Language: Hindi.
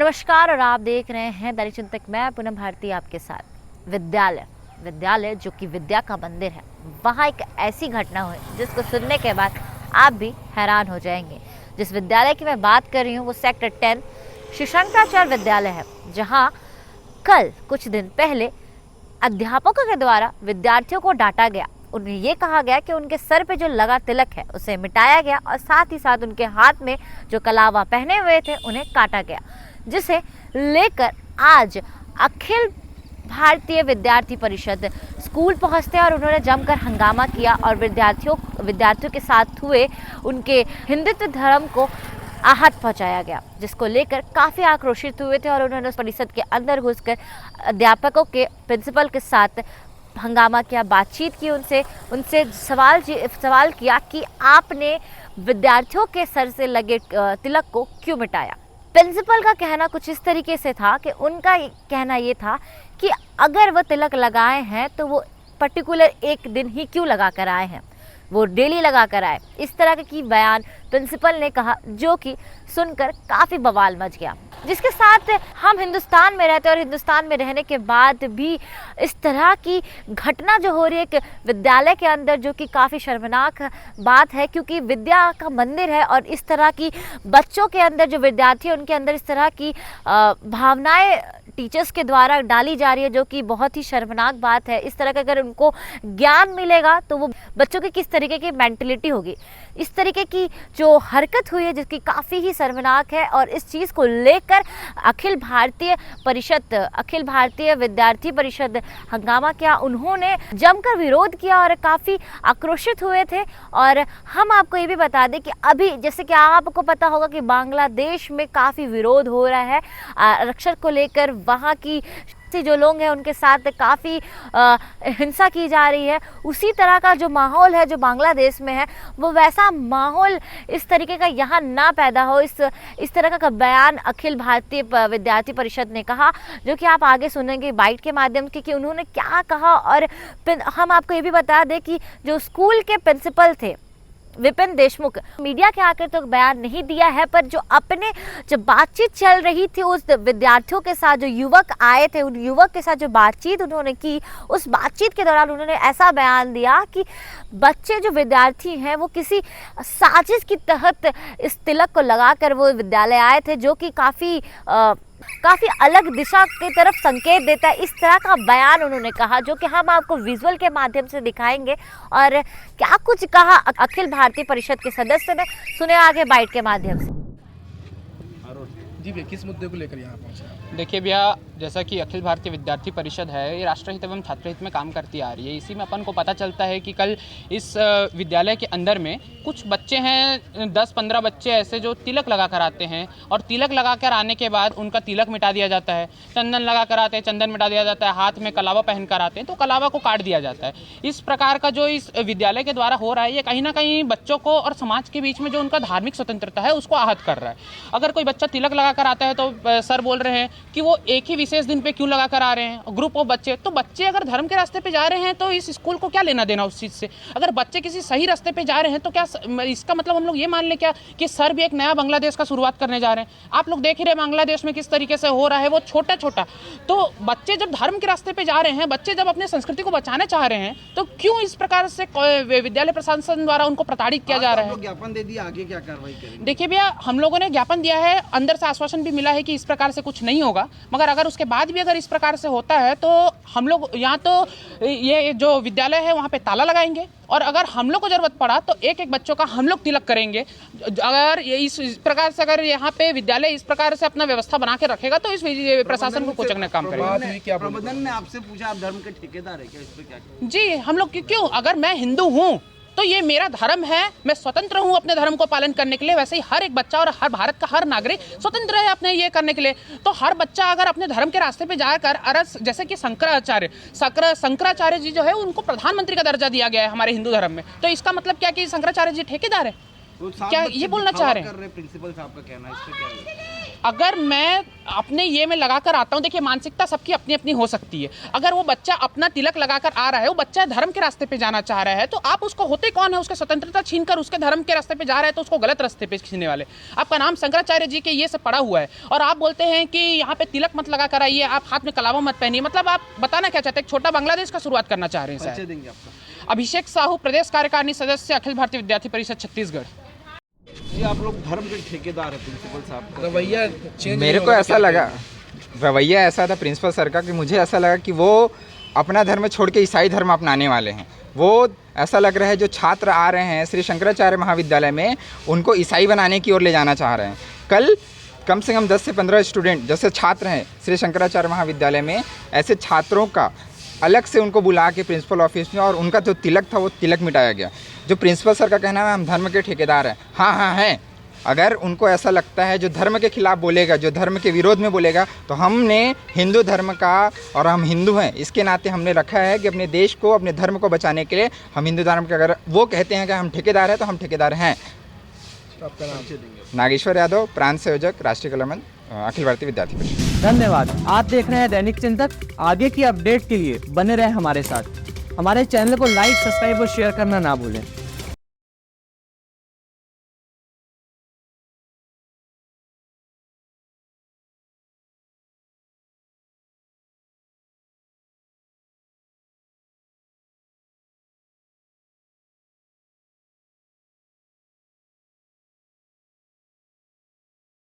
नमस्कार और आप देख रहे हैं दैनिक चिंतक। मैं पूनम भारती आपके साथ। विद्यालय जो कि विद्या का मंदिर है, वहाँ एक ऐसी घटना हुई जिसको सुनने के बाद आप भी हैरान हो जाएंगे। जिस विद्यालय की मैं बात कर रही हूँ वो सेक्टर 10 श्री शंकराचार्य विद्यालय है, जहाँ कल कुछ दिन पहले अध्यापकों के द्वारा विद्यार्थियों को डांटा गया। उन्हें ये कहा गया कि उनके सर पे जो लगा तिलक है उसे मिटाया गया और साथ ही साथ उनके हाथ में जो कलावा पहने हुए थे उन्हें काटा गया, जिसे लेकर आज अखिल भारतीय विद्यार्थी परिषद स्कूल पहुंचते और उन्होंने जमकर हंगामा किया और विद्यार्थियों के साथ हुए उनके हिंदुत्व धर्म को आहत पहुंचाया गया, जिसको लेकर काफ़ी आक्रोशित हुए थे और उन्होंने उस परिषद के अंदर घुसकर अध्यापकों के प्रिंसिपल के साथ हंगामा किया, बातचीत की, उनसे सवाल किया कि आपने विद्यार्थियों के सर से लगे तिलक को क्यों मिटाया। प्रिंसिपल का कहना कुछ इस तरीके से था कि उनका कहना ये था कि अगर वो तिलक लगाए हैं तो वो पर्टिकुलर एक दिन ही क्यों लगा कर आए हैं, वो डेली लगा कर आए। इस तरह की बयान प्रिंसिपल ने कहा, जो कि सुनकर काफ़ी बवाल मच गया। जिसके साथ हम हिंदुस्तान में रहते और हिंदुस्तान में रहने के बाद भी इस तरह की घटना जो हो रही है एक विद्यालय के अंदर, जो कि काफ़ी शर्मनाक बात है, क्योंकि विद्या का मंदिर है और इस तरह की बच्चों के अंदर, जो विद्यार्थी हैं उनके अंदर इस तरह की भावनाएं टीचर्स के द्वारा डाली जा रही है, जो कि बहुत ही शर्मनाक बात है। इस तरह का अगर उनको ज्ञान मिलेगा तो वो बच्चों की किस तरीके की मेंटलिटी होगी। इस तरीके की जो हरकत हुई है जिसकी काफ़ी ही शर्मनाक है, और इस चीज़ को लेकर अखिल भारतीय विद्यार्थी परिषद हंगामा किया। उन्होंने जमकर विरोध किया और काफ़ी आक्रोशित हुए थे। और हम आपको ये भी बता दें कि अभी जैसे कि आपको पता होगा कि बांग्लादेश में काफ़ी विरोध हो रहा है आरक्षण को लेकर। वहाँ की जो लोग हैं उनके साथ काफ़ी हिंसा की जा रही है। उसी तरह का जो माहौल है जो बांग्लादेश में है, वो वैसा माहौल इस तरीके का यहाँ ना पैदा हो। इस तरह का बयान अखिल भारतीय विद्यार्थी परिषद ने कहा, जो कि आप आगे सुनेंगे बाइट के माध्यम से कि उन्होंने क्या कहा। और हम आपको ये भी बता दें कि जो स्कूल के प्रिंसिपल थे विपिन देशमुख, मीडिया के आकर तो बयान नहीं दिया है, पर जो बातचीत चल रही थी उस विद्यार्थियों के साथ, जो युवक आए थे उन युवक के साथ जो बातचीत उन्होंने की, उस बातचीत के दौरान उन्होंने ऐसा बयान दिया कि बच्चे जो विद्यार्थी हैं वो किसी साजिश के तहत इस तिलक को लगाकर वो विद्यालय आए थे, जो कि काफ़ी अलग दिशा की तरफ संकेत देता है। इस तरह का बयान उन्होंने कहा, जो कि हम आपको विजुअल के माध्यम से दिखाएंगे। और क्या कुछ कहा अखिल भारतीय परिषद के सदस्य ने, सुने आगे बाइट के माध्यम से। जी भैया, किस मुद्दे को लेकर यहाँ पहुँचे? देखिए भैया, जैसा कि अखिल भारतीय विद्यार्थी परिषद है, ये राष्ट्रहित एवं छात्रहित में काम करती आ रही है। इसी में अपन को पता चलता है कि कल इस विद्यालय के अंदर में कुछ बच्चे हैं, 10-15 बच्चे ऐसे जो तिलक लगा कर आते हैं, और तिलक लगा कर आने के बाद उनका तिलक मिटा दिया जाता है। चंदन लगा कर आते हैं, चंदन मिटा दिया जाता है। हाथ में कलावा पहन कर आते हैं तो कलावा को काट दिया जाता है। इस प्रकार का जो इस विद्यालय के द्वारा हो रहा है, ये कहीं ना कहीं बच्चों को और समाज के बीच में जो उनका धार्मिक स्वतंत्रता है उसको आहत कर रहा है। अगर कोई बच्चा तिलक लगा कर आता है तो सर बोल रहे हैं कि वो एक ही विशेष दिन पे क्यों लगा कर आ रहे हैं, ग्रुप ऑफ बच्चे। तो बच्चे अगर धर्म के रास्ते पे जा रहे हैं तो इस स्कूल को क्या लेना देना उस चीज़ से। अगर बच्चे किसी सही रास्ते पे जा रहे हैं तो क्या इसका मतलब हम लोग ये मान लें क्या कि सर भी एक नया बांग्लादेश का शुरुआत करने जा रहे हैं। आप लोग देख ही रहे बांग्लादेश में किस तरीके से हो रहा है, वो छोटा छोटा। तो बच्चे जब धर्म के रास्ते पे जा रहे हैं, बच्चे जब अपने संस्कृति को बचाना चाह रहे हैं, तो क्यों इस प्रकार से विद्यालय प्रशासन द्वारा उनको प्रताड़ित किया जा रहा है। ज्ञापन दे दिया, आगे क्या कार्रवाई करेंगे? देखिए भैया, हम लोगों ने ज्ञापन दिया है, अंदर से आश्वासन भी मिला है कि इस प्रकार से कुछ नहीं होगा। मगर अगर उसके बाद भी अगर इस प्रकार से होता है तो हम लोग यहाँ तो ये जो विद्यालय है वहाँ पे ताला लगाएंगे, और अगर हम लोग को जरूरत पड़ा तो एक बच्चों का हम लोग तिलक करेंगे। अगर इस प्रकार से अगर यहाँ पे विद्यालय इस प्रकार से अपना व्यवस्था बना के रखेगा तो इस प्रशासन को कुचलने का काम करेगा। प्रबंधन ने आपसे पूछा, आप धर्म के ठेकेदार है क्या, इस पे क्या? जी, हम लोग क्यों, अगर मैं हिंदू हूँ तो ये मेरा धर्म है, मैं स्वतंत्र हूँ अपने धर्म को पालन करने के लिए। वैसे ही हर एक बच्चा और हर भारत का हर नागरिक स्वतंत्र है अपने ये करने के लिए। तो हर बच्चा अगर अपने धर्म के रास्ते पे जाकर, जैसे कि शंकराचार्य जी जो है उनको प्रधानमंत्री का दर्जा दिया गया है हमारे हिंदू धर्म में, तो इसका मतलब क्या कि शंकराचार्य जी ठेकेदार है? तो क्या ये बोलना चाह रहे हैं? प्रिंसिपल साहब का कहना है, इस पे क्या है? अगर मैं अपने ये में लगाकर आता हूँ, देखिए मानसिकता सबकी अपनी अपनी हो सकती है। अगर वो बच्चा अपना तिलक लगाकर आ रहा है, वो बच्चा धर्म के रास्ते पे जाना चाह रहा है, तो आप उसको होते कौन है, उसका स्वतंत्रता छीनकर उसके धर्म के रास्ते पे जा रहा है, तो उसको गलत रास्ते पे खींचने वाले। आपका नाम शंकराचार्य जी के ये सब पड़ा हुआ है और आप बोलते हैं कि यहाँ पे तिलक मत लगा कर आइए, आप हाथ में कलावा मत पहनिए। मतलब आप बताना क्या चाहते हैं, एक छोटा बांग्लादेश का शुरुआत करना चाह रहे हैं परिचय शायद। देंगे आपका। अभिषेक साहू, प्रदेश कार्यकारिणी सदस्य, अखिल भारतीय विद्यार्थी परिषद छत्तीसगढ़। ये आप लोग धर्म के ठेकेदार है प्रिंसिपल साहब का। रवैया चेंज मेरे को ऐसा लगा, रवैया ऐसा था प्रिंसिपल सर का कि मुझे ऐसा लगा कि वो अपना धर्म छोड़ के ईसाई धर्म अपनाने वाले हैं। वो ऐसा लग रहा है जो छात्र आ रहे हैं श्री शंकराचार्य महाविद्यालय में, उनको ईसाई बनाने की ओर ले जाना चाह रहे हैं। कल कम से कम 10 से 15 स्टूडेंट जैसे छात्र हैं श्री शंकराचार्य महाविद्यालय में, ऐसे छात्रों का अलग से उनको बुला के प्रिंसिपल ऑफिस में और उनका जो तिलक था वो तिलक मिटाया गया। जो प्रिंसिपल सर का कहना है हम धर्म के ठेकेदार हैं, हाँ हैं। अगर उनको ऐसा लगता है जो धर्म के खिलाफ बोलेगा, जो धर्म के विरोध में बोलेगा, तो हमने हिंदू धर्म का, और हम हिंदू हैं इसके नाते हमने रखा है कि अपने देश को, अपने धर्म को बचाने के लिए हम हिंदू धर्म के, अगर वो कहते हैं कि हम ठेकेदार हैं तो हम ठेकेदार हैं। आपका नाम। नागेश्वर यादव, प्रांत संयोजक, राष्ट्रीय कलमंद, अखिल भारतीय विद्यार्थी परिषद। धन्यवाद। आप देख रहे हैं दैनिक चिंतक। आगे की अपडेट के लिए बने रहें हमारे साथ। हमारे चैनल को लाइक, सब्सक्राइब और शेयर करना ना भूलें।